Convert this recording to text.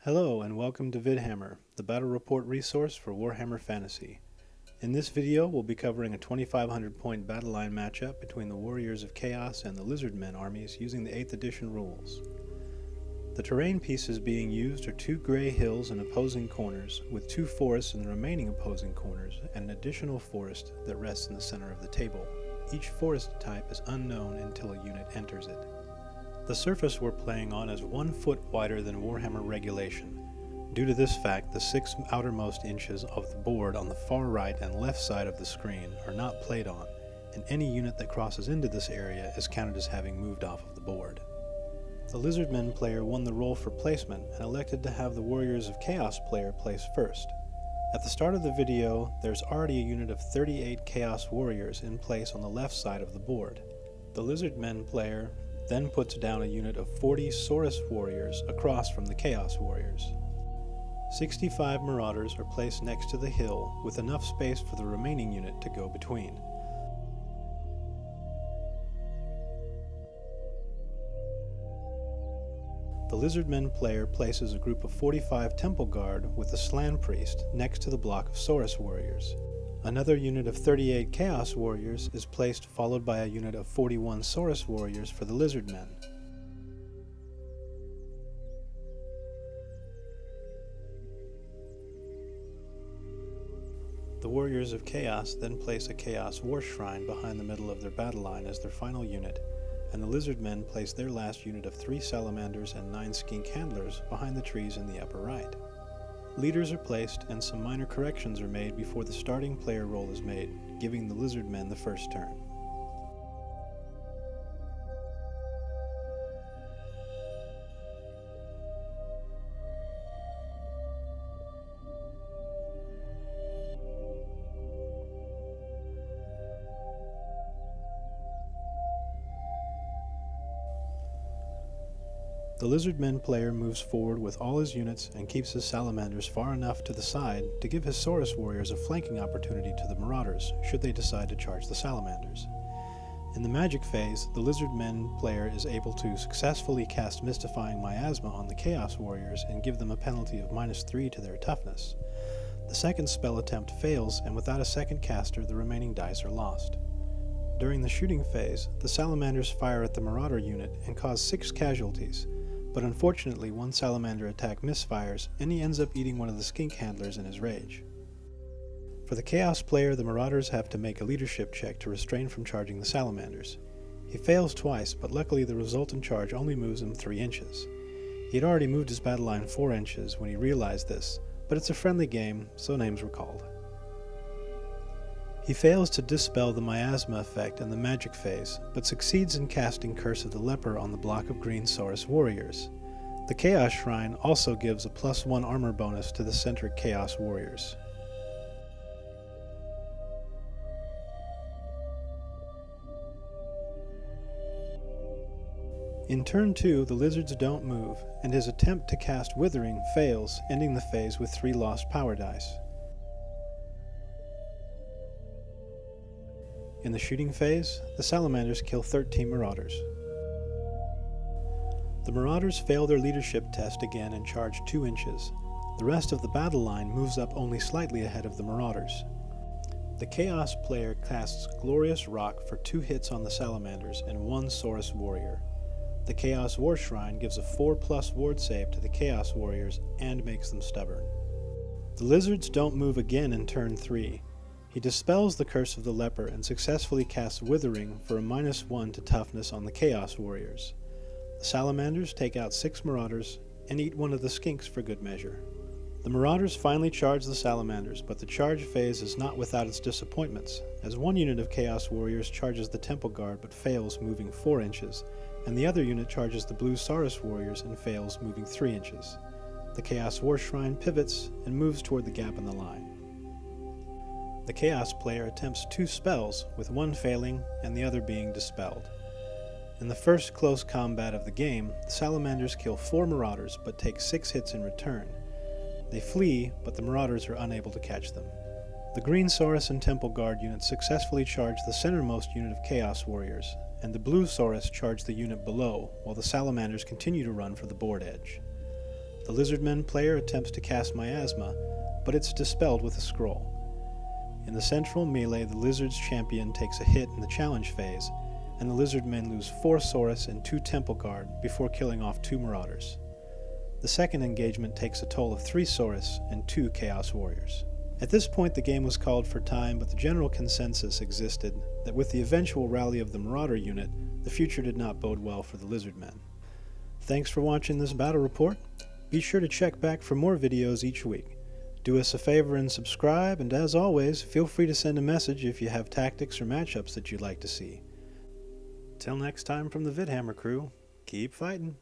Hello and welcome to Vidhammer, the battle report resource for Warhammer Fantasy. In this video we'll be covering a 2500 point battle line matchup between the Warriors of Chaos and the Lizardmen armies using the 8th edition rules. The terrain pieces being used are 2 gray hills in opposing corners, with 2 forests in the remaining opposing corners and an additional forest that rests in the center of the table. Each forest type is unknown until a unit enters it. The surface we're playing on is 1 foot wider than Warhammer regulation. Due to this fact, the 6 outermost inches of the board on the far right and left side of the screen are not played on, and any unit that crosses into this area is counted as having moved off of the board. The Lizardmen player won the role for placement and elected to have the Warriors of Chaos player place first. At the start of the video, there's already a unit of 38 Chaos Warriors in place on the left side of the board. The Lizardmen player then puts down a unit of 40 Saurus Warriors across from the Chaos Warriors. 65 Marauders are placed next to the hill, with enough space for the remaining unit to go between. The Lizardmen player places a group of 45 Temple Guard with the Slan Priest next to the block of Saurus Warriors. Another unit of 38 Chaos Warriors is placed, followed by a unit of 41 Saurus Warriors for the Lizardmen. The Warriors of Chaos then place a Chaos War Shrine behind the middle of their battle line as their final unit, and the Lizardmen place their last unit of 3 Salamanders and 9 Skink Handlers behind the trees in the upper right. Leaders are placed and some minor corrections are made before the starting player roll is made, giving the Lizardmen the first turn. The Lizardmen player moves forward with all his units and keeps his Salamanders far enough to the side to give his Saurus Warriors a flanking opportunity to the Marauders, should they decide to charge the Salamanders. In the magic phase, the Lizardmen player is able to successfully cast Mystifying Miasma on the Chaos Warriors and give them a penalty of -3 to their toughness. The second spell attempt fails, and without a second caster, the remaining dice are lost. During the shooting phase, the Salamanders fire at the Marauder unit and cause 6 casualties, but unfortunately one Salamander attack misfires and he ends up eating one of the Skink Handlers in his rage. For the Chaos player, the Marauders have to make a leadership check to restrain from charging the Salamanders. He fails twice, but luckily the resultant charge only moves him 3 inches. He had already moved his battle line 4 inches when he realized this, but it's a friendly game, so names were called. He fails to dispel the miasma effect in the magic phase, but succeeds in casting Curse of the Leper on the block of green Saurus Warriors. The Chaos Shrine also gives a +1 armor bonus to the centered Chaos Warriors. In turn 2, the Lizards don't move, and his attempt to cast Withering fails, ending the phase with 3 lost power dice. In the shooting phase, the Salamanders kill 13 Marauders. The Marauders fail their leadership test again and charge 2 inches. The rest of the battle line moves up only slightly ahead of the Marauders. The Chaos player casts Glorious Rock for 2 hits on the Salamanders and 1 Saurus Warrior. The Chaos War Shrine gives a 4+ ward save to the Chaos Warriors and makes them stubborn. The Lizards don't move again in turn 3. He dispels the Curse of the Leper and successfully casts Withering for a -1 to toughness on the Chaos Warriors. The Salamanders take out 6 Marauders and eat one of the Skinks for good measure. The Marauders finally charge the Salamanders, but the charge phase is not without its disappointments, as one unit of Chaos Warriors charges the Temple Guard but fails, moving 4 inches, and the other unit charges the blue Saurus Warriors and fails, moving 3 inches. The Chaos War Shrine pivots and moves toward the gap in the line. The Chaos player attempts 2 spells, with one failing and the other being dispelled. In the first close combat of the game, the Salamanders kill 4 Marauders but take 6 hits in return. They flee, but the Marauders are unable to catch them. The Green Saurus and Temple Guard units successfully charge the centermost unit of Chaos Warriors, and the Blue Saurus charge the unit below, while the Salamanders continue to run for the board edge. The Lizardmen player attempts to cast Miasma, but it's dispelled with a scroll. In the central melee, the Lizard's champion takes a hit in the challenge phase, and the Lizardmen lose 4 Saurus and 2 Temple Guard before killing off 2 Marauders. The second engagement takes a toll of 3 Saurus and 2 Chaos Warriors. At this point the game was called for time, but the general consensus existed that with the eventual rally of the Marauder unit, the future did not bode well for the Lizardmen. Thanks for watching this battle report. Be sure to check back for more videos each week. Do us a favor and subscribe, and as always, feel free to send a message if you have tactics or matchups that you'd like to see. Till next time from the Vidhammer crew, keep fighting!